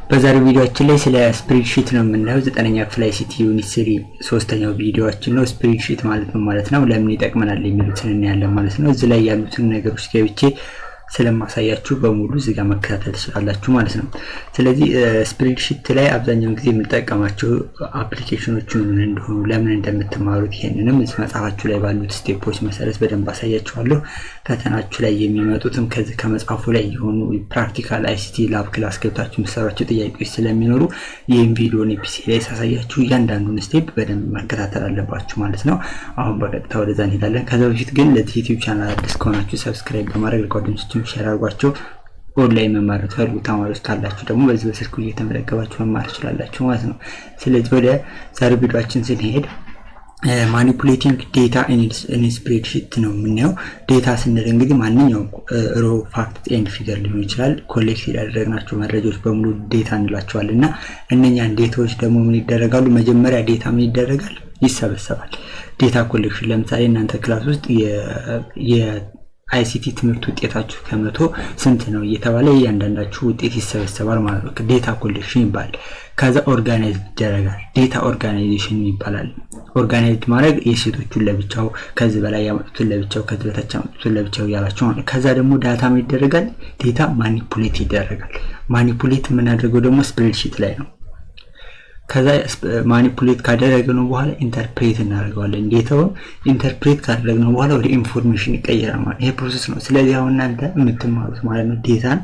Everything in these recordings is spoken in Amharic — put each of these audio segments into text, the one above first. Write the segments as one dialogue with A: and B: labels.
A: በዛሬው ቪዲዮአችን ላይ ስለ ስፕሬድሺት ነው የምናየው። 9ኛ ክፍል ICT ዩኒት 3 ሶስተኛው ቪዲዮአችን ነው። ስፕሬድሺት ማለት ነው ለምን ይጠቅመናል የሚሉትን እናያለን ማለት ነው። እዚህ ላይ ያሉትን ነገሮች ገብቼ ስለማሳያችሁ በሙሉ እዚህ ጋር መከታተል ትችላላችሁ ማለት ነው። ስለዚህ ስፕሬድሺት ላይ አብዛኛውን ጊዜ የምንጠቀማቸው አፕሊኬሽኖች ምን እንደሆኑ ለምን እንደምትማሩት ይሄንንም መጽሐፋችሁ ላይ ባሉት ስቴፖች መሰረት በደንብ አሳያችኋለሁ። ፈተናችሁ ላይ የሚመጡትም ከዚህ ከመጽሐፉ ላይ የሆኑ ፕራክቲካል ICT ላብ ክላስ ገብታችሁ የምትሰሯቸው ጥያቄዎች ስለሚኖሩ ይህን ቪዲዮን ፒሲ ላይ ሳሳያችሁ እያንዳንዱን ስቴፕ በደንብ መከታተል አለባችሁ ማለት ነው። አሁን በቀጥታ ወደዛ እንሄዳለን። ከዛ በፊት ግን ለዚህ ዩቲዩብ ቻናል አዲስ ከሆናችሁ ሰብስክራይብ በማድረግ ለጓደኞቻችሁ ሼር አድርጓቸው። ኦንላይን መማር የምትፈልጉ ተማሪዎች ካላችሁ ደግሞ በዚህ በስልክ እየተመዘገባችሁ መማር ትችላላችሁ ማለት ነው። ስለዚህ ወደ ዛሬው ቪዲዮአችን ስንሄድ ማኒፑሌቲንግ ዴታ ኢን ስፕሬድሺት ነው የምናየው። ዴታ ስንል እንግዲህ ማንኛውም ሮ ፋክት ኤንድ ፊገር ሊሆን ይችላል። ኮሌክት ያደረግናቸው መረጃዎች በሙሉ ዴታ እንላቸዋለን እና እነኛን ዴታዎች ደግሞ ምን ይደረጋሉ? መጀመሪያ ዴታ ምን ይደረጋል? ይሰበሰባል። ዴታ ኮሌክሽን ለምሳሌ እናንተ ክላስ ውስጥ ICT ትምህርት ውጤታችሁ ከመቶ ስንት ነው እየተባለ እያንዳንዳችሁ ውጤት ይሰበሰባል ማለት ነው። ዴታ ኮሌክሽን ይባላል። ከዛ ኦርጋናይዝ ይደረጋል። ዴታ ኦርጋናይዜሽን ይባላል። ኦርጋናይዝ ማድረግ የሴቶቹን ለብቻው ከዚህ በላይ ያመጡትን ለብቻው ከዚህ በታች ያመጡትን ለብቻው ያላችሁ ማለት ነው። ከዛ ደግሞ ዳታ ምን ይደረጋል? ዴታ ማኒፑሌት ይደረጋል። ማኒፑሌት የምናደርገው ደግሞ ስፕሬድሺት ላይ ነው። ከዛ ማኒፑሌት ካደረግነው በኋላ ኢንተርፕሬት እናደርገዋለን። ዴታውን ኢንተርፕሬት ካደረግነው በኋላ ወደ ኢንፎርሜሽን ይቀየራል ማለት ይሄ ፕሮሰስ ነው። ስለዚህ አሁን እናንተ የምትማሩት ማለት ነው ዴታን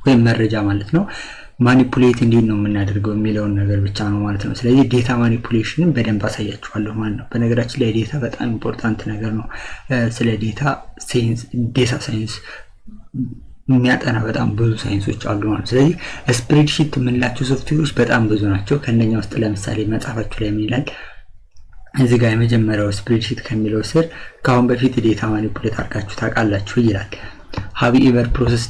A: ወይም መረጃ ማለት ነው ማኒፑሌት እንዴት ነው የምናደርገው የሚለውን ነገር ብቻ ነው ማለት ነው። ስለዚህ ዴታ ማኒፑሌሽንን በደንብ አሳያችኋለሁ ማለት ነው። በነገራችን ላይ ዴታ በጣም ኢምፖርታንት ነገር ነው። ስለ ዴታ ሳይንስ የሚያጠና በጣም ብዙ ሳይንሶች አሉ ማለት ነው። ስለዚህ ስፕሬድሺት የምንላቸው ሶፍትዌሮች በጣም ብዙ ናቸው። ከነኛ ውስጥ ለምሳሌ መጽሐፋችሁ ላይ ምን ይላል? እዚህ ጋር የመጀመሪያው ስፕሬድሺት ከሚለው ስር ከአሁን በፊት ዴታ ማኒፑሌት አድርጋችሁ ታውቃላችሁ ይላል። ሃቭ ዩ ኤቨር ፕሮሰስ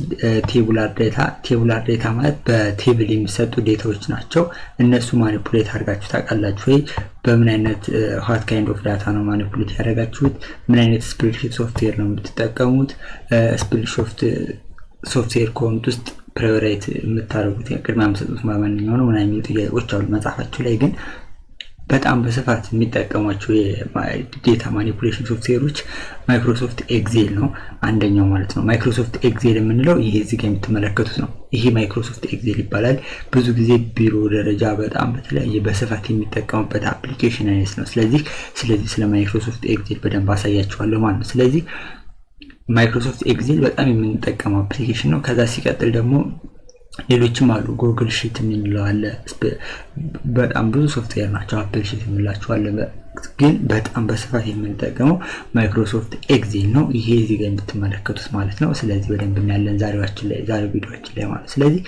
A: ቴቡላር ዴታ? ቴቡላር ዴታ ማለት በቴብል የሚሰጡ ዴታዎች ናቸው። እነሱ ማኒፑሌት አድርጋችሁ ታውቃላችሁ ወይ? በምን አይነት ዋት ካይንድ ኦፍ ዳታ ነው ማኒፑሌት ያደረጋችሁት? ምን አይነት ስፕሬድሺት ሶፍትዌር ነው የምትጠቀሙት? ስፕሬድሺት ሶፍትዌር ኮንት ውስጥ ፕራዮሪቲ የምታደርጉት ቅድሚያ የምትሰጡት ማንኛው ነው ምናምን የሚሉ ጥያቄዎች አሉ መጽሐፋችሁ ላይ። ግን በጣም በስፋት የሚጠቀሟቸው የዴታ ማኒፑሌሽን ሶፍትዌሮች ማይክሮሶፍት ኤክሴል ነው አንደኛው ማለት ነው። ማይክሮሶፍት ኤክሴል የምንለው ይሄ እዚህ ጋር የምትመለከቱት ነው። ይሄ ማይክሮሶፍት ኤክሴል ይባላል። ብዙ ጊዜ ቢሮ ደረጃ በጣም በተለያየ በስፋት የሚጠቀሙበት አፕሊኬሽን አይነት ነው። ስለዚህ ስለ ማይክሮሶፍት ኤክሴል በደንብ አሳያችኋለሁ ማለት ነው። ስለዚህ ማይክሮሶፍት ኤክሴል በጣም የምንጠቀመው አፕሊኬሽን ነው። ከዛ ሲቀጥል ደግሞ ሌሎችም አሉ። ጉግል ሺት የምንለው አለ። በጣም ብዙ ሶፍትዌር ናቸው። አፕል ሺት የምንላቸው አለ። ግን በጣም በስፋት የምንጠቀመው ማይክሮሶፍት ኤክሴል ነው። ይሄ እዚህ ጋር የምትመለከቱት ማለት ነው። ስለዚህ በደንብ እናያለን ዛሬው ቪዲዮአችን ላይ ማለት። ስለዚህ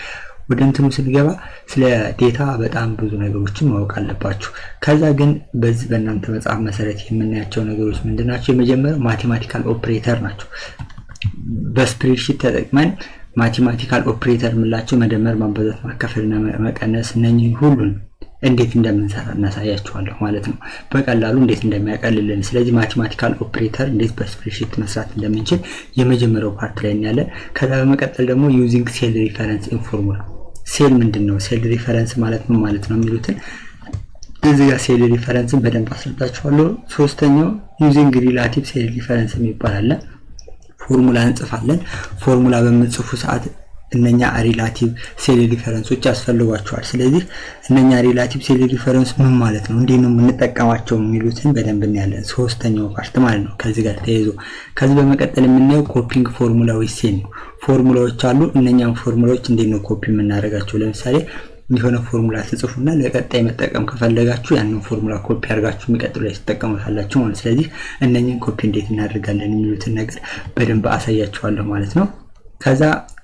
A: ወደ እንትኑ ስንገባ ስለ ዴታ በጣም ብዙ ነገሮችን ማወቅ አለባችሁ። ከዛ ግን በዚህ በእናንተ መጽሐፍ መሰረት የምናያቸው ነገሮች ምንድናቸው? የመጀመሪያው ማቴማቲካል ኦፕሬተር ናቸው። በስፕሬድሺት ተጠቅመን ማቴማቲካል ኦፕሬተር የምላቸው መደመር፣ ማባዛት፣ ማካፈልና መቀነስ እነኚህ ሁሉን እንዴት እንደምንሰራ እናሳያችኋለሁ ማለት ነው። በቀላሉ እንዴት እንደሚያቀልልን። ስለዚህ ማቴማቲካል ኦፕሬተር እንዴት በስፕሬድሺት መስራት እንደምንችል የመጀመሪያው ፓርት ላይ እናያለን። ከዛ በመቀጠል ደግሞ ዩዚንግ ሴል ሪፈረንስ ኢን ፎርሙላ። ሴል ምንድነው? ሴል ሪፈረንስ ማለት ምን ማለት ነው የሚሉትን እዚህ ጋር ሴል ሪፈረንስን በደንብ አስረዳችኋለሁ። ሶስተኛው ዩዚንግ ሪላቲቭ ሴል ሪፈረንስ የሚባል ፎርሙላ እንጽፋለን። ፎርሙላ በምንጽፉ ሰዓት እነኛ ሪላቲቭ ሴል ሪፈረንሶች ያስፈልጓቸዋል። ስለዚህ እነኛ ሪላቲቭ ሴል ሪፈረንስ ምን ማለት ነው፣ እንዴት ነው የምንጠቀማቸው የሚሉትን በደንብ እናያለን። ሶስተኛው ፓርት ማለት ነው ከዚህ ጋር ተያይዞ። ከዚህ በመቀጠል የምናየው ኮፒንግ ፎርሙላ ወይ ሴል ነው። ፎርሙላዎች አሉ። እነኛን ፎርሙላዎች እንዴት ነው ኮፒ የምናደርጋቸው? ለምሳሌ የሆነ ፎርሙላ ትጽፉና ለቀጣይ መጠቀም ከፈለጋችሁ ያንን ፎርሙላ ኮፒ አድርጋችሁ የሚቀጥለው ላይ ተጠቀሙታላችሁ ማለት። ስለዚህ እነኚህን ኮፒ እንዴት እናደርጋለን የሚሉትን ነገር በደንብ አሳያችኋለሁ ማለት ነው። ከዛ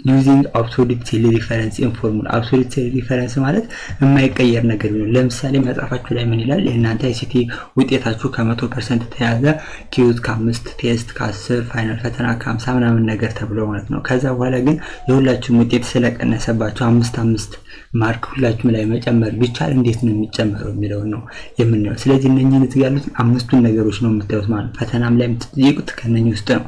A: ዩዚንግ አብሶሉት ሴል ሪፈረንስ ኢን ፎርሙላ። አብሶሉት ሴል ሪፈረንስ ማለት የማይቀየር ነገር ነው። ለምሳሌ መጽሐፋችሁ ላይ ምን ይላል? እናንተ ICT ውጤታችሁ ከ100% ተያዘ፣ ኪዩት ከ5፣ ቴስት ከ10፣ ፋይናል ፈተና ከ50 ምናምን ነገር ተብሎ ማለት ነው። ከዛ በኋላ ግን የሁላችሁም ውጤት ስለቀነሰባችሁ 5 ማርክ ሁላችሁም ላይ መጨመር ቢቻል እንዴት ነው የሚጨመረው የሚለው ነው የምንለው። ስለዚህ እነኚህን ያሉት አምስቱን ነገሮች ነው የምታዩት ማለት። ፈተናም ላይ የምትጠይቁት ከነኚህ ውስጥ ነው።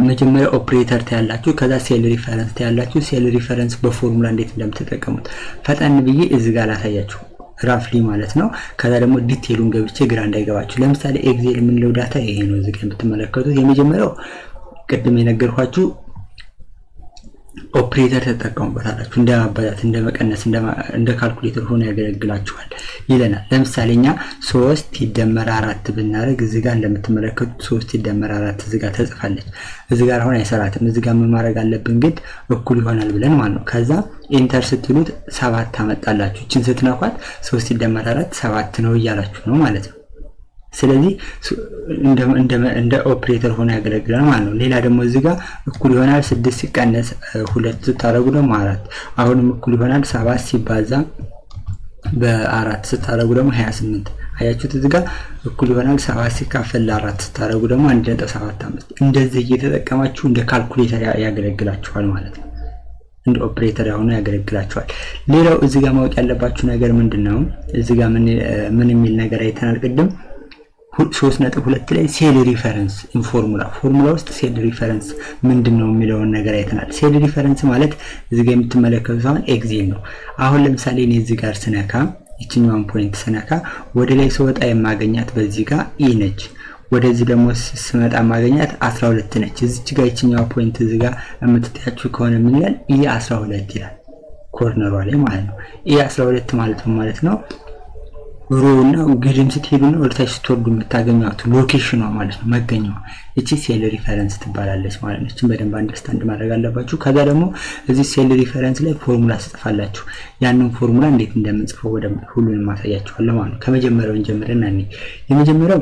A: መጀመሪያ ኦፕሬተር ታያላችሁ፣ ከዛ ሴል ሪፈረንስ ታያላችሁ። ሴል ሪፈረንስ በፎርሙላ እንዴት እንደምትጠቀሙት ፈጠን ብዬ እዚህ ጋር ላሳያችሁ ራፍሊ ማለት ነው። ከዛ ደግሞ ዲቴሉን ገብቼ ግራ እንዳይገባችሁ። ለምሳሌ ኤክሴል የምንለው ዳታ ይሄ ነው እዚህ ጋር የምትመለከቱት። የመጀመሪያው ቅድም የነገርኳችሁ ኦፕሬተር ተጠቀሙበታላችሁ እንደ ማባዛት እንደ መቀነስ እንደ ካልኩሌተር ሆኖ ያገለግላችኋል ይለናል። ለምሳሌ እኛ 3 ይደመር 4 ብናደርግ እዚህ ጋር እንደምትመለከቱት 3 ይደመር 4 እዚህ ጋር ተጽፋለች። እዚህ ጋር አሁን አይሰራትም። እዚህ ጋር ምን ማድረግ አለብን ግን እኩል ይሆናል ብለን ማለት ነው። ከዛ ኢንተር ስትሉት 7 አመጣላችሁ። እቺን ስትነኳት 3 ይደመር 4 7 ነው እያላችሁ ነው ማለት ነው። ስለዚህ እንደ ኦፕሬተር ሆኖ ያገለግላል ማለት ነው። ሌላ ደግሞ እዚህ ጋር እኩል ይሆናል 6 ሲቀነስ 2 ስታረጉ ደግሞ 4 አሁንም እኩል ይሆናል 7 ሲባዛ በ4 ስታረጉ ደግሞ 28 አያችሁት። እዚህ ጋር እኩል ይሆናል 7 ሲካፈል ለ4 ስታረጉ ደግሞ 1.75 እንደዚህ እየተጠቀማችሁ እንደ ካልኩሌተር ያገለግላችኋል ማለት ነው። እንደ ኦፕሬተር ሆኖ ያገለግላችኋል። ሌላው እዚህ ጋር ማወቅ ያለባችሁ ነገር ምንድነው? እዚህ ጋር ምን የሚል ነገር አይተናል ቅድም 3.2 ላይ ሴል ሪፈረንስ ኢንፎርሙላ ውስጥ ሴል ሪፈረንስ ምንድነው የሚለውን ነገር አይተናል። ሴል ሪፈረንስ ማለት እዚህ ጋር የምትመለከቱት አሁን ኤክሴል ነው። አሁን ለምሳሌ እኔ እዚህ ጋር ስነካ እቺኛውን ፖይንት ስነካ ወደ ላይ ስወጣ የማገኛት በዚህ ጋር ኢ ነች። ወደዚህ ደግሞ ስመጣ ማገኛት 12 ነች። እዚች ጋር እቺኛው ፖይንት እዚህ ጋር የምትታያችሁ ከሆነ ምን ይላል? ኢ 12 ይላል ኮርነሯ ላይ ማለት ነው። ኢ 12 ማለት ነው ሮውና ግድም ስትሄዱና ወደታች ስትወርዱ የምታገኙት ሎኬሽኗ ማለት ነው፣ መገኛዋ። እቺ ሴል ሪፈረንስ ትባላለች ማለት ነው። እቺን በደንብ አንደርስታንድ ማድረግ አለባችሁ። ከዛ ደግሞ እዚህ ሴል ሪፈረንስ ላይ ፎርሙላ ትጽፋላችሁ። ያንን ፎርሙላ እንዴት እንደምንጽፈው ወደም ሁሉንም ማሳያችኋለሁ ማለት ነው። ከመጀመሪያው እንጀምርና የመጀመሪያው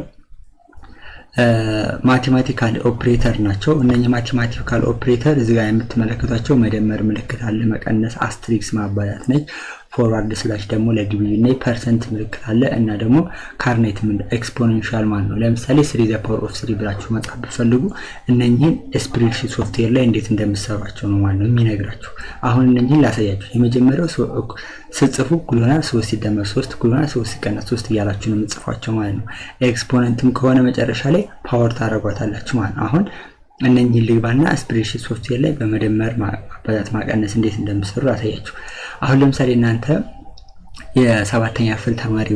A: ማቴማቲካል ኦፕሬተር ናቸው። እነኚህ ማቴማቲካል ኦፕሬተር እዚህ ጋር የምትመለከቷቸው መደመር ምልክት አለ፣ መቀነስ አስትሪክስ ማባዛት ነች፣ ፎርዋርድ ስላሽ ደግሞ ለዲቪዥን እና ፐርሰንት ምልክት አለ እና ደግሞ ካርኔት ምን ኤክስፖኔንሻል ማለት ነው። ለምሳሌ 3 ዘ ፓወር ኦፍ 3 ብላችሁ መጻፍ ብትፈልጉ እነኚህን ስፕሬድሺት ሶፍትዌር ላይ እንዴት እንደምትሰሯቸው ነው ማለት ነው የሚነግራችሁ። አሁን እነኚህን ላሳያችሁ። የመጀመሪያው ስትጽፉ እኩል ይሆናል 3 ሲደመር 3 እኩል ይሆናል 3 ሲቀነስ 3 እያላችሁ ነው የምትጽፏቸው ማለት ነው። ኤክስፖነንትም ከሆነ መጨረሻ ላይ ፓወር ታረጓታላችሁ ማለት ነው። አሁን እነኚህን ልግባና ስፕሬድሺት ሶፍትዌር ላይ በመደመር ማባዛት ማቀነስ እንዴት እንደምትሰሩ አሳያችሁ። አሁን ለምሳሌ እናንተ የ7ኛ ክፍል ተማሪ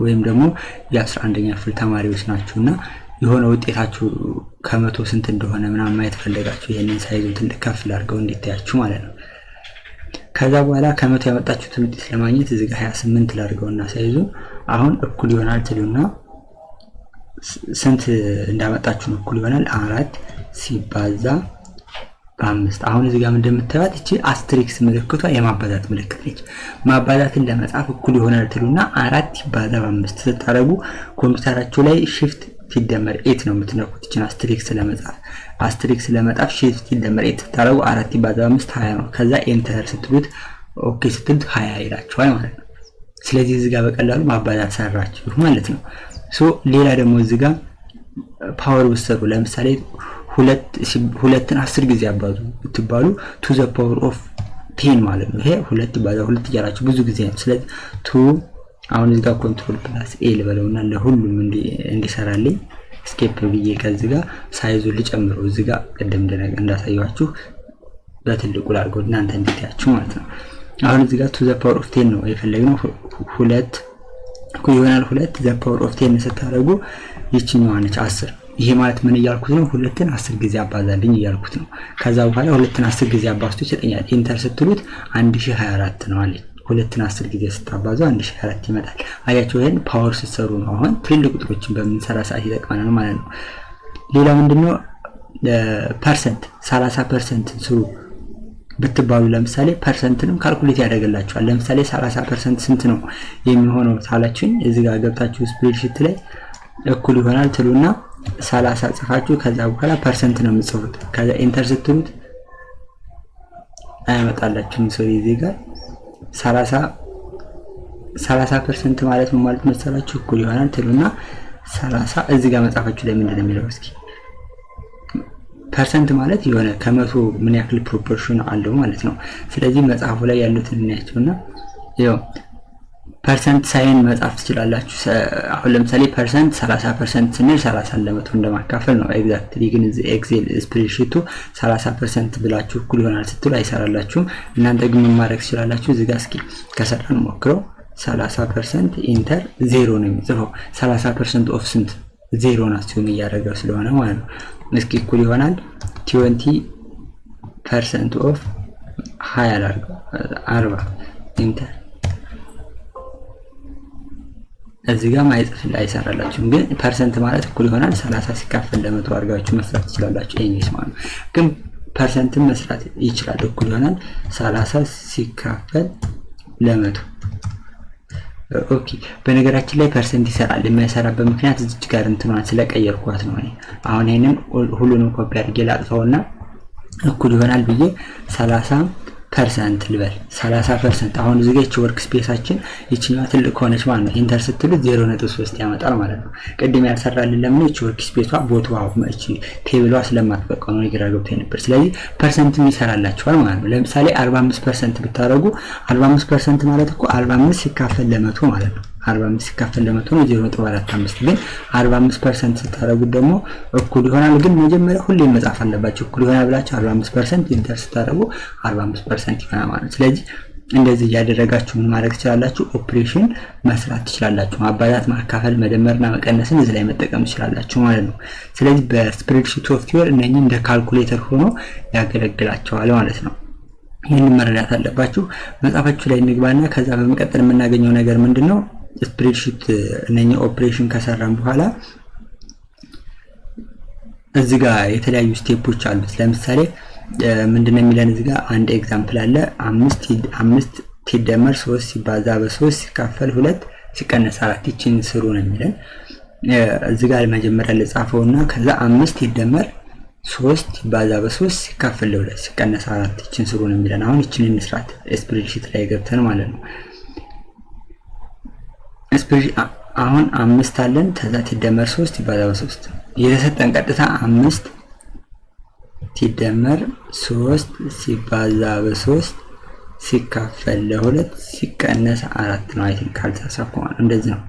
A: ወይም ደግሞ የ11ኛ ክፍል ተማሪዎች ናችሁና የሆነ ውጤታችሁ ከመቶ ስንት እንደሆነ ምናምን ማየት ፈለጋችሁ፣ ይሄንን ሳይዙ ትልቅ ከፍ አድርገው እንዲታያችሁ ማለት ነው። ከዛ በኋላ ከመቶ ያመጣችሁትን ውጤት ለማግኘት እዚህ ጋር 28 ላድርገውና ሳይዙ አሁን እኩል ይሆናል ትሉና ስንት እንዳመጣችሁ ነው እኩል ይሆናል 4 ሲባዛ በ5። አሁን እዚህ ጋር እንደምታዩት እቺ አስትሪክስ ምልክቷ የማባዛት ምልክት ነች። ማባዛትን ለመጻፍ እኩል ይሆናል ትሉና 4 ሲባዛ በ5 ስታረጉ ኮምፒውተራችሁ ላይ shift ሲደመር 8 ነው የምትነኩት። እቺን አስትሪክስ ለመጻፍ shift ሲደመር 8 ስታረጉ 4 ሲባዛ በ5 20 ነው። ከዛ ኤንተር ስትሉት ኦኬ ስትሉት 20 ይላችኋል ማለት ነው። ስለዚህ እዚህ ጋር በቀላሉ ማባዛት ሰራችሁ ማለት ነው። ሌላ ደግሞ እዚህ ጋር ፓወር ብትሰሩ ለምሳሌ ሁለትን 10 ጊዜ አባዙ ብትባሉ to the power of 10 ማለት ነው። ይሄ 2 ባዛ 2 እያላችሁ ብዙ ጊዜ ነው። ስለዚህ አሁን እዚህ ጋር ኮንትሮል ፕላስ ኤ ልበለውና ለሁሉም እንዲሰራልኝ ስኬፕ ብዬ ከዚህ ጋር ሳይዙ ልጨምረው። እዚህ ጋር ቀደም እንዳሳያችሁ በትልቁ ላድርገው እናንተ እንድታያችሁ ማለት ነው። አሁን እዚህ ጋር to the power of 10 ነው የፈለግነው። 2 ይሆናል 2 the power of 10 ስታደርጉ ይችኛዋ ነች 10። ይሄ ማለት ምን እያልኩት ነው? 2ን 10 ጊዜ አባዛልኝ እያልኩት ነው። ከዛ በኋላ 2ን 10 ጊዜ አባዝቶ ይሰጠኛል። ኢንተር ስትሉት 1024 ነው አለ። 2ን 10 ጊዜ ስታባዙ 1024 ይመጣል። አያችሁ፣ ይሄን ፓወር ስትሰሩ ነው። አሁን ትልልቅ ቁጥሮችን በምንሰራ ሰዓት ይጠቅመናል ማለት ነው። ሌላ ምንድነው? ፐርሰንት 30% ስሩ ብትባሉ ለምሳሌ ፐርሰንትንም ካልኩሌት ያደርግላችኋል። ለምሳሌ 30% ስንት ነው የሚሆነው ታላችሁኝ። እዚህ ጋር ገብታችሁ ስፕሬድሺት ላይ እኩል ይሆናል ትሉና 30 ጽፋችሁ ከዛ በኋላ ፐርሰንት ነው የምትጽፉት። ከዛ ኢንተር ስትሉት አያመጣላችሁም። እዚህ ጋር 30% ማለት ምን ማለት መሰላችሁ? እኩል ይሆናል ትሉና 30 እዚህ ጋር መጻፋችሁ ላይ ምንድነው የሚለው? እስኪ ፐርሰንት ማለት የሆነ ከመቶ ምን ያክል ፕሮፖርሽን አለው ማለት ነው። ስለዚህ መጽሐፉ ላይ ያሉትን እናያቸውና ያው ፐርሰንት ሳይን መጻፍ ትችላላችሁ። አሁን ለምሳሌ ፐርሰንት 30% ስንል 30 ለመቶ እንደማካፈል ነው ኤግዛክትሊ። ግን እዚህ ኤክሴል ስፕሬድሺቱ 30% ብላችሁ እኩል ይሆናል ስትሉ አይሰራላችሁም። እናንተ ግን ምን ማድረግ ትችላላችሁ? እዚህ ጋር እስኪ ከሰራን ሞክረው 30% ኢንተር 0 ነው የሚጽፈው። 30% ኦፍ ስንት? 0 ናቸው እያደረገው ስለሆነ ማለት ነው። እስኪ እኩል ይሆናል 20% ኦፍ 20 አድርገው 40 ኢንተር እዚህ ጋር ማይጽፍልህ አይሰራላችሁም። ግን ፐርሰንት ማለት እኩል ይሆናል 30 ሲካፈል ለመቶ አድርጋችሁ መስራት ትችላላችሁ። ኢንግሊሽ ማለት ነው። ግን ፐርሰንትን መስራት ይችላል። እኩል ይሆናል 30 ሲካፈል ለመቶ። ኦኬ በነገራችን ላይ ፐርሰንት ይሰራል። የማይሰራበት ምክንያት እዚህ ጋር እንትኗን ስለቀየርኳት ነው። አሁን ይሄንን ሁሉንም ኮፒ አድርጌ ላጥፋውና እኩል ይሆናል ብዬ 30% ልበል። 30% አሁን እዚህ ጋር ወርክ ስፔሳችን ይችኛዋ ትልቅ ሆነች ማለት ነው። ኢንተር ስትሉት 0.3 ያመጣል ማለት ነው። ቅድም ያልሰራልን ለምን? እቺ ወርክ ስፔሷ ቦታዋ እቺ ቴብሏ ስለማትበቃ ነው ግራ ገብቶኝ ነበር። ስለዚህ ፐርሰንትም ይሰራላችኋል ማለት ነው። ለምሳሌ 45% ብታረጉ 45% ማለት እኮ 45 ሲካፈል ለመቶ ማለት ነው። 45 ሲካፈል ለመቶ ነው 0.45። ግን 45% ስታረጉት ደግሞ እኩል ይሆናል። ግን መጀመሪያ ሁሌ መጻፍ አለባችሁ። እኩል ይሆናል ብላችሁ 45% ኢንተር ስታረጉ 45% ይሆናል ማለት ነው። ስለዚህ እንደዚህ ያደረጋችሁ ምን ማድረግ ትችላላችሁ? ኦፕሬሽን መስራት ትችላላችሁ። ማባዛት፣ ማካፈል፣ መደመርና መቀነስን እዚህ ላይ መጠቀም ትችላላችሁ ማለት ነው። ስለዚህ በስፕሬድሺት ሶፍትዌር እነኚህ እንደ ካልኩሌተር ሆኖ ያገለግላቸዋል ማለት ነው። ይህንን መረዳት አለባችሁ። መጻፋችሁ ላይ እንግባና ከዛ በመቀጠል የምናገኘው ነገር ምንድነው? ስፕሬድሺት እነኚህ ኦፕሬሽን ከሰራን በኋላ እዚህ ጋር የተለያዩ ስቴፖች አሉት። ለምሳሌ ምንድነው የሚለን እዚህ ጋር አንድ ኤግዛምፕል አለ። 5 ሲደመር 3 ሲባዛ በ3 ሲካፈል 2 ሲቀነስ 4 ይችን ስሩ ነው የሚለን። እዚህ ጋር መጀመሪያ ለጻፈውና ከዛ 5 ሲደመር 3 ሲባዛ በ3 ሲካፈል 2 ሲቀነስ 4 ይችን ስሩ ነው የሚለን። አሁን ይችን እንስራት ስፕሬድሺት ላይ ገብተን ማለት ነው። አሁን 5 አለን ከዛ ሲደመር 3 ሲባዛ በ3 የተሰጠን ቀጥታ 5 ሲደመር 3 ሲባዛ በ3 ሲካፈል ለ2 ሲቀነስ 4 ነው። አይ ቲንክ ካልተሳሳትኩ ማለት እንደዚህ ነው።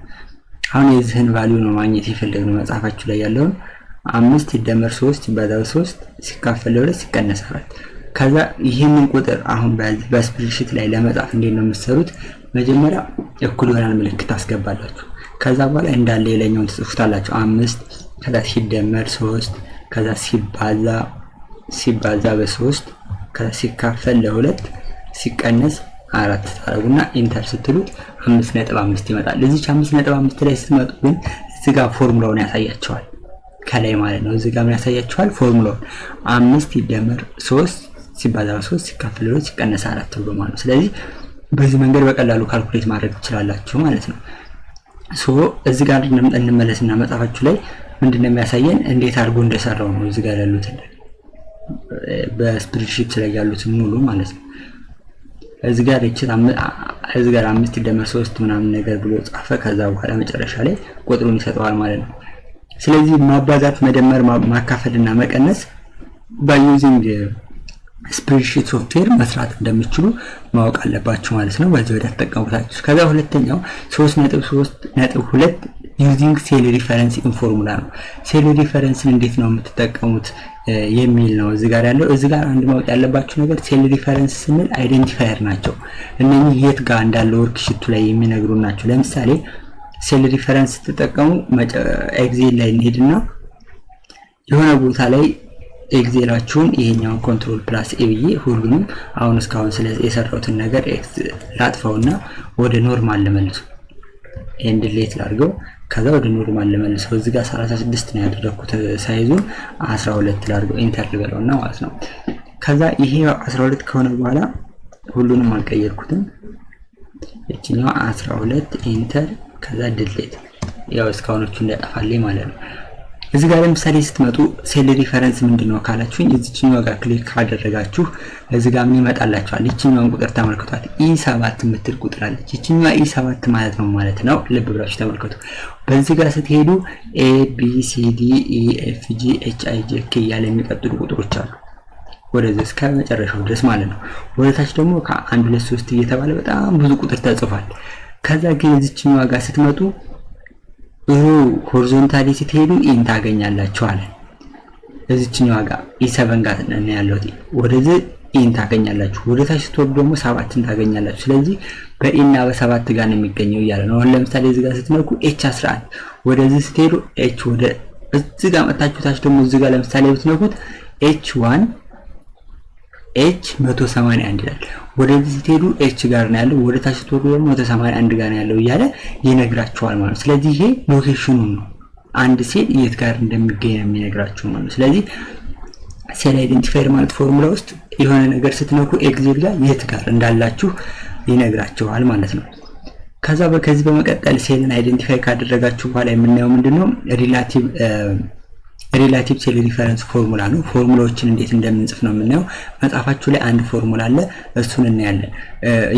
A: አሁን የዚህን ቫልዩ ነው ማግኘት የፈለግነው መጻፋችሁ ላይ ያለውን 5 ሲደመር 3 ሲባዛ በ3 ሲካፈል ለ2 ሲቀነስ 4። ከዛ ይህንን ቁጥር አሁን በስፕሬድሺት ላይ ለመጻፍ እንዴት ነው የምትሰሩት? መጀመሪያ እኩል ይሆናል ምልክት ታስገባላችሁ። ከዛ በኋላ እንዳለ የለኛውን ትጽፉታላችሁ። 5 ከዛ ሲደመር 3 ከዛ ሲባዛ በ3 ከዛ ሲካፈል ለ2 ሲቀነስ 4 ታረጉና ኢንተር ስትሉት 5.5 ይመጣል። እዚች 5.5 ላይ ስትመጡ ግን እዚህ ጋር ፎርሙላውን ያሳያቸዋል ከላይ ማለት ነው። እዚህ ጋር ምን ያሳያቸዋል? ፎርሙላውን 5 ሲደመር 3 ሲባዛ በ3 ሲካፈል ለ2 ሲቀነስ 4 ብሎ ማለት ነው። ስለዚህ በዚህ መንገድ በቀላሉ ካልኩሌት ማድረግ ትችላላችሁ ማለት ነው። እዚህ ጋር እንመለስና መጻፋችሁ ላይ ምንድነው የሚያሳየን? እንዴት አድርጎ እንደሰራው ነው። እዚህ ጋር ያሉት በስፕሬድሺት ላይ ያሉት ሙሉ ማለት ነው። እዚህ ጋር 5 ሲደመር 3 ምናምን ነገር ብሎ ጻፈ። ከዛ በኋላ መጨረሻ ላይ ቁጥሩን ይሰጠዋል ማለት ነው። ስለዚህ ማባዛት፣ መደመር፣ ማካፈልና መቀነስ በዩዚንግ ስፕሬድሺት ሶፍትዌር መስራት እንደምትችሉ ማወቅ አለባችሁ ማለት ነው። በዚህ ወደ ተጠቀሙታችሁ። ከዛ ሁለተኛው 3.3.2 ዩዚንግ ሴል ሪፈረንስ ኢን ፎርሙላ ነው። ሴል ሪፈረንስን እንዴት ነው የምትጠቀሙት የሚል ነው እዚህ ጋር ያለው። እዚህ ጋር አንድ ማወቅ ያለባችሁ ነገር ሴል ሪፈረንስ ስንል አይደንቲፋየር ናቸው። እነኚህ የት ጋር እንዳለ ወርክሺቱ ላይ የሚነግሩ ናቸው። ለምሳሌ ሴል ሪፈረንስ ተጠቀሙ ኤክሴል ላይ እንሄድና የሆነ ቦታ ላይ ኤክሴላችሁን ይሄኛውን ኮንትሮል ፕላስ ኤ ብዬ ሁሉንም አሁን እስካሁን የሰራሁትን ነገር ላጥፋውና ወደ ኖርማል ልመልሱ። ኤንድ ሌት ላድርገው። ከዛ ወደ ኖርማል ልመልሰው። እዚህ ጋር 36 ነው ያደረኩት ሳይዙን 12 ላድርገው። ኢንተር ልበለውና ማለት ነው። ከዛ ይሄ 12 ከሆነ በኋላ ሁሉንም አልቀየርኩትም። እቺኛው 12 ኢንተር ከዛ ድሌት ያው እስካሁኖቹ እንዳጠፋልኝ ማለት ነው። እዚህ ጋር ለምሳሌ ስትመጡ ሴል ሪፈረንስ ምንድነው ካላችሁኝ እዚህኛው ጋር ክሊክ ካደረጋችሁ እዚህ ጋር ምን ይመጣላችኋል? እቺኛውን ቁጥር ተመልከቷት። E7 የምትል ቁጥር አለች። እቺኛዋ E7 ማለት ነው ማለት ነው። ልብ ብላችሁ ተመልከቱ። በዚህ ጋር ስትሄዱ A B C D E F G H I J K ያለ የሚቀጥሉ ቁጥሮች አሉ ወደዚህ እስከ መጨረሻው ድረስ ማለት ነው። ወደታች ደግሞ ከ1 2 3 እየተባለ በጣም ብዙ ቁጥር ተጽፏል። ከዛ ግን እዚችኛዋ ጋር ስትመጡ ሆሪዞንታሊ ስትሄዱ ኢን ታገኛላችሁ አለ። እዚችኛዋ ጋር E7 ጋር ነው ያለው። ወደዚህ ኢን ታገኛላችሁ። ወደ ታች ስትወርዱ ደግሞ 7ን ታገኛላችሁ። ስለዚህ በኢና በ7 ጋር ነው የሚገኘው እያለ ነው። አሁን ለምሳሌ እዚህ ጋር ስትነኩ H11 ወደዚህ ስትሄዱ H ወደ እዚህ ጋር መጣችሁ። ታች ደግሞ እዚህ ጋር ለምሳሌ ብትነኩት H1 H181 ይላል። ወደዚህ ስትሄዱ H ጋር ነው ያለው። ወደ ታች ስትወርዱ ደግሞ 181 ጋር ነው ያለው እያለ ይነግራችኋል ማለት ነው። ስለዚህ ይሄ ሎኬሽኑ ነው። አንድ ሴል የት ጋር እንደሚገኝ ነው የሚነግራችሁ ማለት ነው። ስለዚህ ሴል አይደንቲፋየር ማለት ፎርሙላ ውስጥ የሆነ ነገር ስትነኩ ኤግዜል ጋር የት ጋር እንዳላችሁ ይነግራችኋል ማለት ነው። ከዚህ በመቀጠል ሴልን አይደንቲፋይ ካደረጋችሁ በኋላ የምናየው ምንድነው ሪላቲቭ ሴል ሪፈረንስ ፎርሙላ ነው። ፎርሙላዎችን እንዴት እንደምንጽፍ ነው የምናየው። መጽሐፋችሁ ላይ አንድ ፎርሙላ አለ፣ እሱን እናያለን።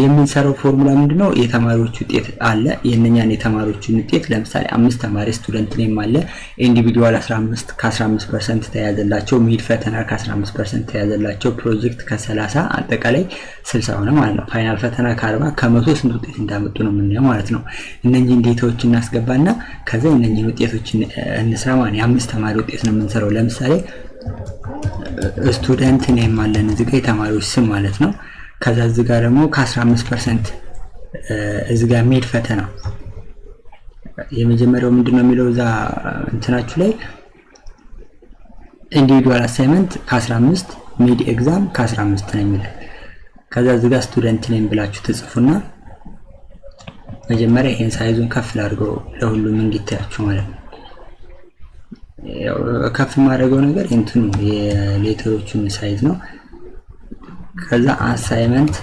A: የምንሰራው ፎርሙላ ምንድነው? የተማሪዎች ውጤት አለ። የነኛን የተማሪዎችን ውጤት ለምሳሌ 5 ተማሪ ስቱደንት ኔም አለ። ኢንዲቪጁዋል 15 ከ15% ተያዘላቸው፣ ሚድ ፈተና ከ15% ተያዘላቸው፣ ፕሮጀክት ከ30 አጠቃላይ 60 ሆነ ማለት ነው። ፋይናል ፈተና ከ40 ከ100 ስንት ውጤት እንዳመጡ ነው የምናየው ማለት ነው። እነኚህን ዴታዎች እናስገባና ከዛ እነኚህን ውጤቶች እንስራ ማለት ነው። የ5 ተማሪ ውጤት ነው የምንሰራው። ለምሳሌ ስቱደንት ኔም አለን እዚህ ጋር የተማሪዎች ስም ማለት ነው። ከዛ እዚህ ጋር ደግሞ ከ15% እዚህ ጋር ሚድ ፈተና የመጀመሪያው ምንድነው የሚለው እዛ እንትናችሁ ላይ ኢንዲቪጁዋል አሳይመንት ከ15 ሚድ ኤግዛም ከ15 ነው የሚለው። ከዛ እዚህ ጋር ስቱደንት ኔም ብላችሁ ትጽፉና መጀመሪያ ይሄን ሳይዙን ከፍ ላድርገው ለሁሉም እንዲታያችሁ ማለት ነው። ያው ከፍ ማድረገው ነገር እንትኑ የሌተሮቹን ሳይዝ ነው። ከዛ አሳይመንት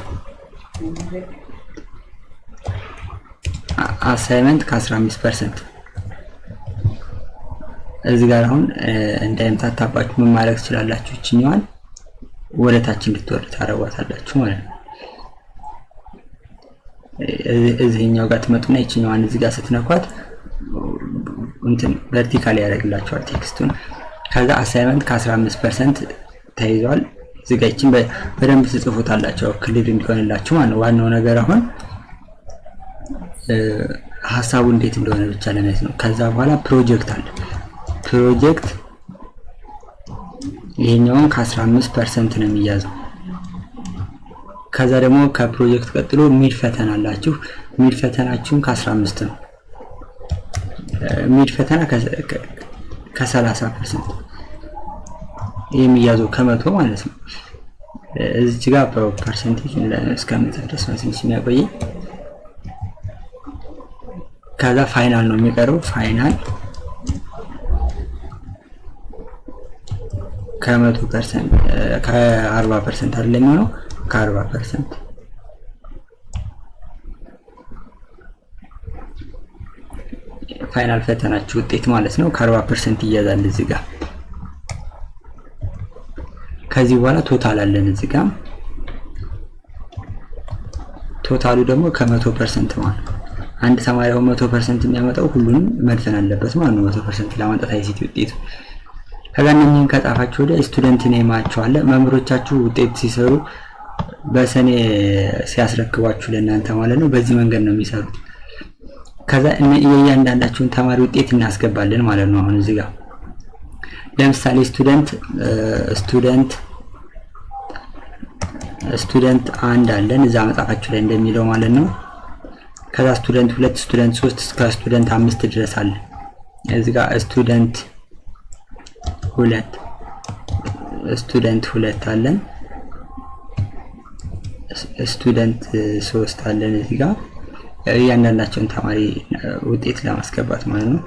A: ከ15% እዚህ ጋር አሁን እንዳይምታታባችሁ ምን ማድረግ ትችላላችሁ? እቺኛዋን ወደ ታች እንድትወርድ ታረጋታላችሁ ማለት ነው። እዚህኛው ጋር ትመጡና እቺኛዋን እዚህ ጋር ስትነኳት እንትን ቨርቲካሊ ያደርግላችኋል ቴክስቱን። ከዛ አሳይመንት ከ15% ተይዟል። ዝጋይችን በደንብ ትጽፉታላችሁ ክሊር እንዲሆንላችሁ ማለት ነው። ዋናው ነገር አሁን ሐሳቡ እንዴት እንደሆነ ብቻ ለማየት ነው። ከዛ በኋላ ፕሮጀክት አለ። ፕሮጀክት ይሄኛውን ከ15% ነው የሚያዘው። ከዛ ደግሞ ከፕሮጀክት ቀጥሎ ሚድ ፈተና አላችሁ። ሚድ ፈተናችሁን ከ15 ነው። ሚድ ፈተና ከ30% የሚያዘው ከ100 ማለት ነው። እዚህ ጋር ፐርሰንቴጅ እስከምንጽፍ ድረስ ነው ትንሽ የሚያቆይ። ከዛ ፋይናል ነው የሚቀረው። ፋይናል ከ100% ከ40% አይደለም የሚሆነው ከ40% ፋይናል ፈተናችሁ ውጤት ማለት ነው። ከ40% ይያዛል እዚህ ጋር። ከዚህ በኋላ ቶታል አለን እዚህ ጋር። ቶታሉ ደግሞ ከ100% ማለት ነው። አንድ ተማሪ 100% የሚያመጣው ሁሉንም መድፈን አለበት ማለት ነው። 100% ለማምጣት አይሲቲ ውጤቱ። ከዛ እነኚህን ከጻፋችሁ ወደ ስቱደንት ኔማችሁ አለ። መምህሮቻችሁ ውጤት ሲሰሩ በሰኔ ሲያስረክቧችሁ ለእናንተ ማለት ነው። በዚህ መንገድ ነው የሚሰሩት። ከዛ የእያንዳንዳችሁን ተማሪ ውጤት እናስገባለን ማለት ነው። አሁን እዚህ ጋር ለምሳሌ ስቱደንት አንድ አለን እዛ መጻፋችሁ ላይ እንደሚለው ማለት ነው። ከዛ ስቱደንት 2 ስቱደንት 3 እስከ ስቱደንት 5 ድረስ አለ። እዚህ ጋር ስቱደንት 2 አለን። ስቱደንት 3 አለን እዚህ ጋር እያንዳንዳቸውን ተማሪ ውጤት ለማስገባት ማለት ነው።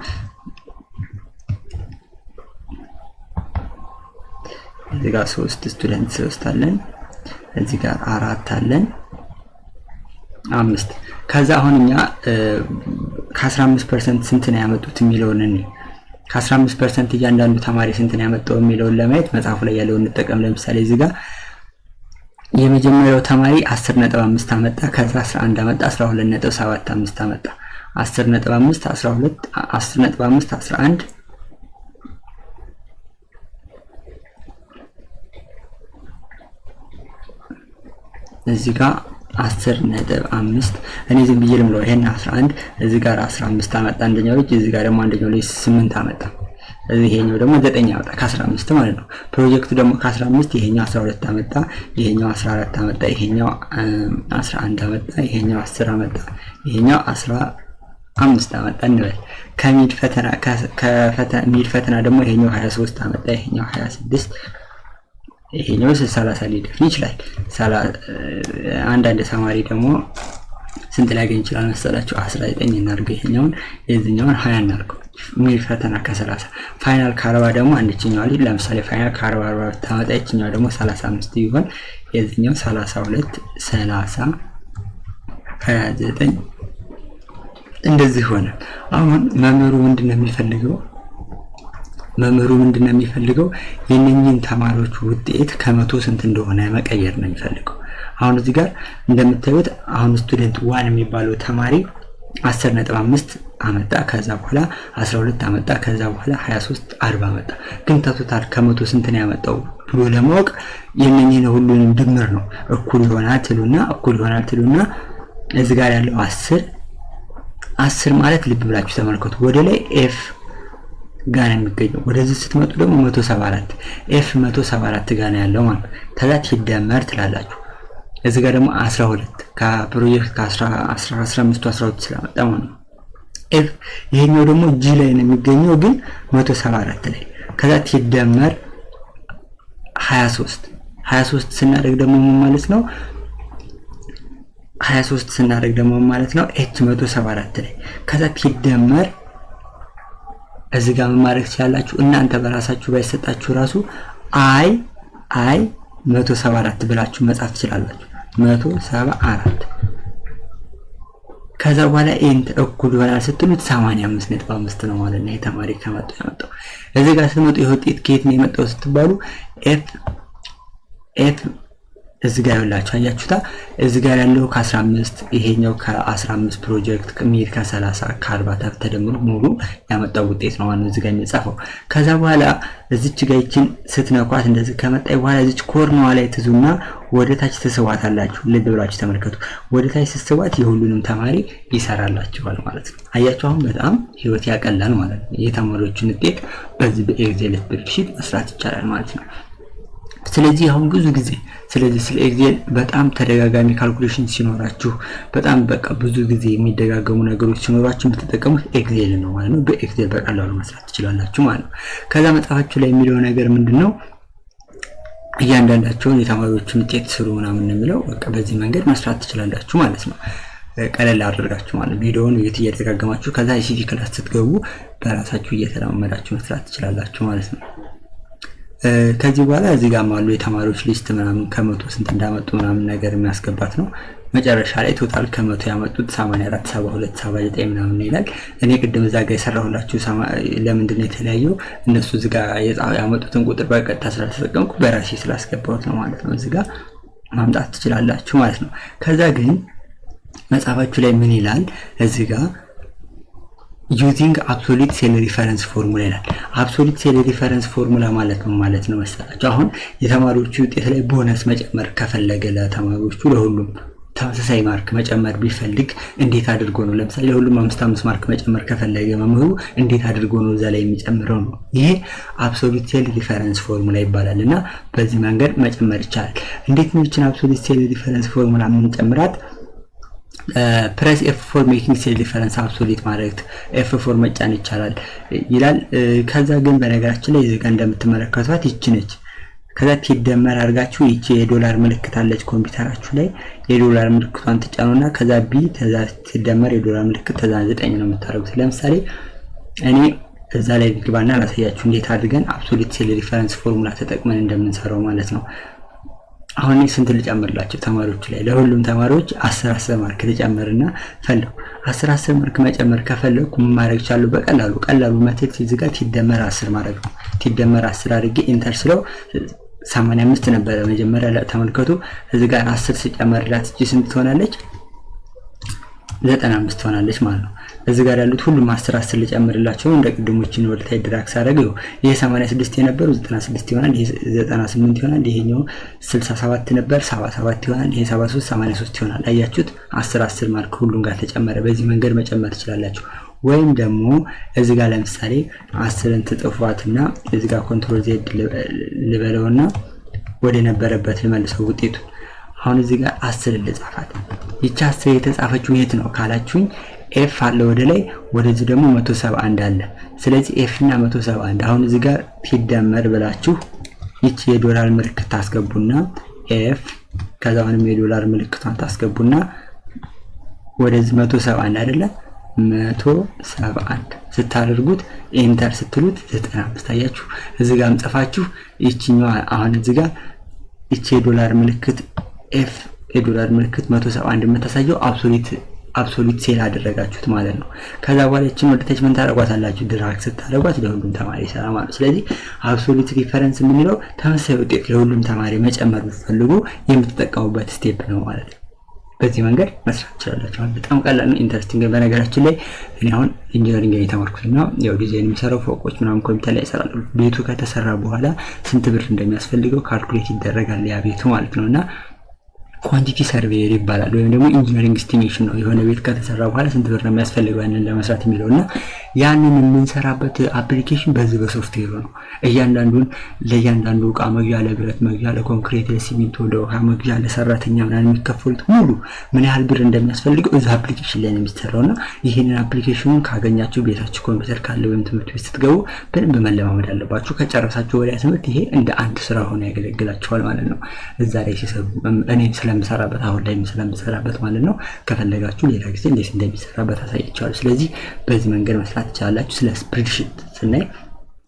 A: እዚህ ጋር 3 ስቱደንት 3 አለን። እዚህ ጋር 4 አለን 5። ከዛ አሁን እኛ ከ15% ስንት ነው ያመጡት የሚለውን እንይ። ከ15% እያንዳንዱ ተማሪ ስንት ነው ያመጣው የሚለውን ለማየት መጽሐፉ ላይ ያለውን እንጠቀም። ለምሳሌ እዚህ ጋር የመጀመሪያው ተማሪ 10.5 አመጣ። ከዛ 11 አመጣ። 12.75 አመጣ። 10.5 12 10.5 11 እዚህ ጋር 10.5 እኔ ዝም ብዬ ልምለው ይሄን 11 እዚህ ጋር 15 አመጣ አንደኛው ልጅ እዚህ ጋር ደግሞ አንደኛው ልጅ 8 አመጣ ይሄኛው ደግሞ 9 አመጣ ከ15 ማለት ነው። ፕሮጀክቱ ደግሞ ከ15 ይሄኛው 12 አመጣ ይሄኛው 14 አመጣ ይሄኛው 11 አመጣ ይሄኛው 10 አመጣ ይሄኛው 15 አመጣ እንበል። ከሚድ ፈተና ደግሞ ይሄኛው 23 አመጣ ይሄኛው 26 ይሄኛው 30 ሊደፍን ይችላል። አንዳንድ ተማሪ ደግሞ ስንት ሊያገኝ ይችላል መሰላችሁ? 19 እናድርገው ይሄኛውን የዚህኛውን 20 እናድርገው። ሚድ ፈተና ከ30 ፋይናል ከ40 ደግሞ አንደኛው ልጅ ለምሳሌ ፋይናል ከ40 ታመጣ ይችኛው ደግሞ 35 ይሆን የዚህኛው 32 30 29 እንደዚህ ሆነ። አሁን መምህሩ ምንድነው የሚፈልገው የነኝን ተማሪዎች ውጤት ከመቶ ስንት እንደሆነ መቀየር ነው የሚፈልገው። አሁን እዚህ ጋር እንደምታዩት አሁን ስቱደንት 1 የሚባለው ተማሪ 10.5 አመጣ ከዛ በኋላ 12 አመጣ ከዛ በኋላ 23 40 አመጣ። ግን ቶታል ከመቶ ስንት ነው ያመጣው ብሎ ለማወቅ የነኝን ሁሉንም ድምር ነው እኩል ይሆናል ትሉና እዚህ ጋር ያለው 10 ማለት ልብ ብላችሁ ተመልከቱ። ወደ ላይ ኤፍ ጋር የሚገኘው ወደዚህ ስትመጡ ደግሞ 174 ኤፍ 174 ጋር ነው ያለው ማለት ተዛት ይደመር ትላላችሁ። እዚህ ጋር ደግሞ 12 ከፕሮጀክት ከ15 12 ስለመጣ ማለት ነው። ኤፍ ይሄኛው ደግሞ ጂ ላይ ነው የሚገኘው ግን 174 ላይ ከዛት ይደመር 23 ስናደርግ ደግሞ ማለት ነው 23 ስናደርግ ደግሞ ማለት ነው ኤች 174 ላይ ከዛት ይደመር እዚህ ጋር ማድረግ ትችላላችሁ እናንተ በራሳችሁ ባይሰጣችሁ ራሱ አይ 174 ብላችሁ መጻፍ ትችላላችሁ 174 ከዛ በኋላ ኤንት እኩል ይሆናል ስትሉት 85.5 ነው ማለት ነው። የተማሪ ያመጣው እዚህ ጋር ስትመጡ የውጤት ከየት ነው የመጣው ስትባሉ ኤፍ እዚህ ጋር ያላችሁ አያችሁታ እዚህ ጋር ያለው ከ15 ይሄኛው ከ15 ፕሮጀክት ከሚድ ከ30 ከ40 ተደምሮ ሙሉ ያመጣው ውጤት ነው ማለት እዚህ ጋር የሚጻፈው። ከዛ በኋላ እዚች ጋር ይችን ስትነኳት እንደዚህ ከመጣይ በኋላ እዚች ኮርናዋ ላይ ትዙና ወደ ታች ተሰዋታላችሁ። ልብ ብላችሁ ተመልከቱ። ወደ ታች ስትሰዋት የሁሉንም ተማሪ ይሰራላችኋል ማለት ነው። አያችሁ አሁን በጣም ህይወት ያቀላል ማለት ነው። የተማሪዎችን ውጤት በዚህ በኤክሴል ስፕሬድሺት መስራት ይቻላል ማለት ነው። ስለዚህ አሁን ብዙ ጊዜ ስለ ኤክሴል በጣም ተደጋጋሚ ካልኩሌሽን ሲኖራችሁ በጣም በቃ ብዙ ጊዜ የሚደጋገሙ ነገሮች ሲኖራችሁ የምትጠቀሙት ኤክሴል ነው ማለት ነው። በኤክሴል በቀላሉ መስራት ትችላላችሁ ማለት ነው። ከዛ መጽሐፋችሁ ላይ የሚለው ነገር ምንድነው? እያንዳንዳቸውን የተማሪዎችን ውጤት ስሩ ምናምን ነው የሚለው። በቃ በዚህ መንገድ መስራት ትችላላችሁ ማለት ነው። ቀለል አድርጋችሁ ማለት ቪዲዮውን እየተደጋገማችሁ ከዛ ICT ክላስ ስትገቡ በራሳችሁ እየተለማመዳችሁ መስራት ትችላላችሁ ማለት ነው። ከዚህ በኋላ እዚህ ጋር ማሉ የተማሪዎች ሊስት ምናምን ከመቶ ስንት እንዳመጡ ምናምን ነገር የሚያስገባት ነው። መጨረሻ ላይ ቶታል ከመቶ ያመጡት 84 72 79 ምናምን ይላል። እኔ ቅድም እዛ ጋር የሰራሁላችሁ ለምንድን ነው የተለያየው? እነሱ እዚህ ጋር ያመጡትን ቁጥር በቀጥታ ስላልተጠቀምኩ በራሴ ስላስገባሁት ነው ማለት ነው። እዚህ ጋር ማምጣት ትችላላችሁ ማለት ነው። ከዛ ግን መጽሐፋችሁ ላይ ምን ይላል? እዚህ ጋር using absolute cell reference formula ይላል። absolute cell reference formula ማለት ነው መሰላችሁ? አሁን የተማሪዎቹ ውጤት ላይ ቦነስ መጨመር ከፈለገ ለተማሪዎቹ ለሁሉም ተመሳሳይ ማርክ መጨመር ቢፈልግ እንዴት አድርጎ ነው? ለምሳሌ ለሁሉም 5 ማርክ መጨመር ከፈለገ መምህሩ እንዴት አድርጎ ነው እዛ ላይ የሚጨምረው ነው? ይሄ absolute cell reference formula ይባላልና በዚህ መንገድ መጨመር ይቻላል። እንዴት ነው ይችን absolute cell reference formula የምንጨምራት? press F4 making cell reference absolute ማለት F4 መጫን ይቻላል ይላል። ከዛ ግን በነገራችን ላይ እዚህ ጋር እንደምትመለከቷት ይቺ ነች። ከዛ ትደመር አድርጋችሁ ይቺ የዶላር ምልክት አለች ኮምፒውተራችሁ ላይ የዶላር ምልክቷን ትጫኑና ከዛ ቢ ከዛ ትደመር የዶላር ምልክት ከዛ 9 ነው የምታደርጉት። ለምሳሌ እኔ እዛ ላይ ግባና ላሳያችሁ እንዴት አድርገን absolute cell reference formula ተጠቅመን እንደምንሰራው ማለት ነው። አሁን ስንት ልጨምርላችሁ ተማሪዎች ላይ? ለሁሉም ተማሪዎች 10 ማርክ ልጨምርና ፈለኩ 10 ማርክ መጨመር ከፈለኩ ማድረግ ይቻላል። በቀላሉ መተት እዚህ ጋር ትደመር 10 ማድረግ ነው። ትደመር 10 አድርጌ ኢንተር ስለው 85 ነበር መጀመሪያ ላይ ተመልከቱ። እዚህ ጋር 10 ሲጨመርላት እቺ ስንት ትሆናለች? 95 ትሆናለች ማለት ነው። እዚህ ጋር ያሉት ሁሉም 10 ልጨምርላቸው እንደ ቅድሞችን ወደ ታይ ድራግ ሳደርገው ይሄ 86 የነበረው 96 ይሆናል። ይሄ 98 ይሆናል። ይሄኛው 67 ነበር 77 ይሆናል። ይሄ 73 83 ይሆናል። አያችሁት? 10 ማርክ ሁሉም ጋር ተጨመረ። በዚህ መንገድ መጨመር ትችላላችሁ። ወይም ደግሞ እዚህ ጋር ለምሳሌ 10ን ትጥፏትና እዚህ ጋር ኮንትሮል ዜድ ልበለውና ወደ ነበረበት ልመልሰው ውጤቱ። አሁን እዚህ ጋር 10 ልጻፋት። ይቺ 10 የተጻፈችው የት ነው ካላችሁኝ ኤፍ አለ ወደ ላይ፣ ወደዚህ ደግሞ 171 አለ። ስለዚህ ኤፍ እና 171 አሁን እዚህ ጋር ሲደመር ብላችሁ ይቺ የዶላር ምልክት ታስገቡና ኤፍ ከዛውንም የዶላር ምልክቷን ታስገቡና ወደዚህ 171 አይደለ 171 ስታደርጉት ኤንተር ስትሉት 95 አያችሁ። እዚህ ጋርም ጽፋችሁ ይቺኛው አሁን እዚህ ጋር ይቺ የዶላር ምልክት ኤፍ የዶላር ምልክት 171 የምታሳየው አብሶሉት ሴል አደረጋችሁት ማለት ነው። ከዛ በኋላ እቺን ወደ ታች ምን ታረጓታላችሁ? ድራግ ስታረጓት ለሁሉም ተማሪ ይሰራ ማለት። ስለዚህ አብሶሉት ሪፈረንስ የምንለው ተመሳሳይ ውጤት ለሁሉም ተማሪ መጨመር ብትፈልጉ የምትጠቀሙበት ስቴፕ ነው ማለት ነው። በዚህ መንገድ መስራት ትችላላችሁ። በጣም ቀላል ነው፣ ኢንተረስቲንግ። በነገራችን ላይ እኔ አሁን ኢንጂነሪንግ የተማርኩትና ያው ዲዛይን የምሰራው ፎቆች ምናምን ኮምፒውተር ላይ እሰራለሁ። ቤቱ ከተሰራ በኋላ ስንት ብር እንደሚያስፈልገው ካልኩሌት ይደረጋል ያ ቤቱ ማለት ነውና ኳንቲቲ ሰርቬየር ይባላል። ወይም ደግሞ ኢንጂነሪንግ ኤስቲሜሽን ነው። የሆነ ቤት ከተሰራ በኋላ ስንት ብር ነው የሚያስፈልገው ያንን ለመስራት የሚለውና ያንን የምንሰራበት አፕሊኬሽን በዚህ በሶፍትዌሩ ነው። ለእያንዳንዱ ዕቃ መግዣ፣ ለብረት መግዣ፣ ለኮንክሪት፣ ለሲሚንቶ፣ ለውሃ መግዣ፣ ለሰራተኛ ምናምን የሚከፈሉት ሙሉ ምን ያህል ብር እንደሚያስፈልገው እዚህ አፕሊኬሽን ላይ ነው የሚሰራውና ይሄንን አፕሊኬሽኑን ካገኛችሁ ቤታችሁ ኮምፒውተር ካለ ወይም ትምህርት ቤት ስትገቡ በደንብ መለማመድ አለባችሁ። ከጨረሳችሁ ወዲያ ትምህርት ይሄ እንደ አንድ ስራ ሆኖ ያገለግላችኋል ማለት ነው። እዛ ላይ ሲሰሩ እኔ ስለምሰራበት አሁን ላይ ስለምሰራበት ማለት ነው። ከፈለጋችሁ ሌላ ጊዜ እንዴት እንደሚሰራበት አሳያችኋለሁ። ስለዚህ በዚህ መንገድ መስራት ትችላላችሁ። ስለ ስፕሬድሺት ስናይ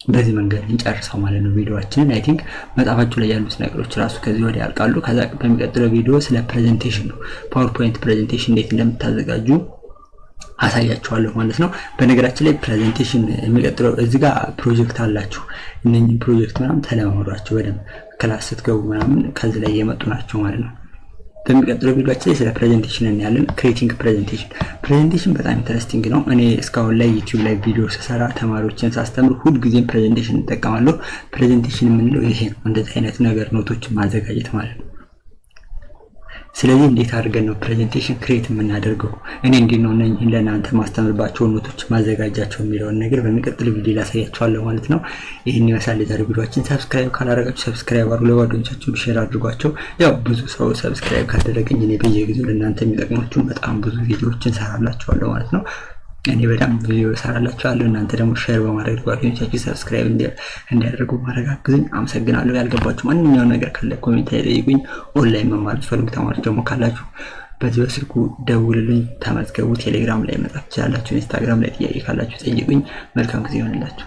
A: በዚህ መንገድ እንጨርሰው ማለት ነው ቪዲዮአችንን። አይ ቲንክ መጽሐፋችሁ ላይ ያሉት ነገሮች ራሱ ከዚህ ወዲያ ያልቃሉ። ከዛ በሚቀጥለው ቪዲዮ ስለ ፕሬዘንቴሽን ነው፣ ፓወርፖይንት ፕሬዘንቴሽን እንዴት እንደምታዘጋጁ አሳያችኋለሁ ማለት ነው። በነገራችን ላይ ፕሬዘንቴሽን የሚቀጥለው እዚህ ጋር ፕሮጀክት አላችሁ። እነኚህ ፕሮጀክት ምናምን ተለማመዷቸው በደንብ ክላስ ስትገቡ ምናምን ከዚህ ላይ የመጡ ናቸው ማለት ነው። በሚቀጥለው ቪዲዮአችን ላይ ስለ ፕሬዘንቴሽን እናያለን። ክሬቲንግ ፕሬዘንቴሽን በጣም ኢንተረስቲንግ ነው። እኔ እስካሁን ላይ ዩቲዩብ ላይ ቪዲዮ ስሰራ ተማሪዎችን ሳስተምር ሁሉ ጊዜም ፕሬዘንቴሽን እንጠቀማለሁ። ፕሬዘንቴሽን የምንለው ይሄ ነው፣ እንደዚህ አይነት ነገር ኖቶችን ማዘጋጀት ማለት ነው። ስለዚህ እንዴት አድርገን ነው ፕሬዘንቴሽን ክሬት የምናደርገው፣ እኔ እንዴት ነው ለእናንተ ማስተምርባቸው ኖቶች ማዘጋጃቸው የሚለውን ነገር በሚቀጥለው ቪዲዮ ላሳያችኋለሁ ማለት ነው። ይህን ይመስላል የዛሬው ቪዲዮአችን። ሰብስክራይብ ካላደረጋችሁ ሰብስክራይብ አድርጉ፣ ለጓደኞቻችሁ ሼር አድርጓቸው። ያው ብዙ ሰው ሰብስክራይብ ካደረገኝ እኔ በየጊዜው ለእናንተ የሚጠቅማችሁ በጣም ብዙ ቪዲዮዎችን ሰራላችኋለሁ ማለት ነው። እኔ በጣም ቪዲዮ ሰራላችኋለሁ፣ እናንተ ደግሞ ሼር በማድረግ ጓደኞቻችሁ ሰብስክራይብ እንዲያደርጉ ማድረግ አግዙኝ። አመሰግናለሁ። ያልገባችሁ ማንኛውም ነገር ካለ ኮሜንት ላይ ጠይቁኝ። ኦንላይን መማር ፈልጉ ተማሪዎች ደግሞ ካላችሁ በዚህ በስልኩ ደውሉልኝ፣ ተመዝገቡ። ቴሌግራም ላይ መጻፍ ትችላላችሁ። ኢንስታግራም ላይ ጥያቄ ካላችሁ ጠይቁኝ። መልካም ጊዜ ይሆንላችሁ።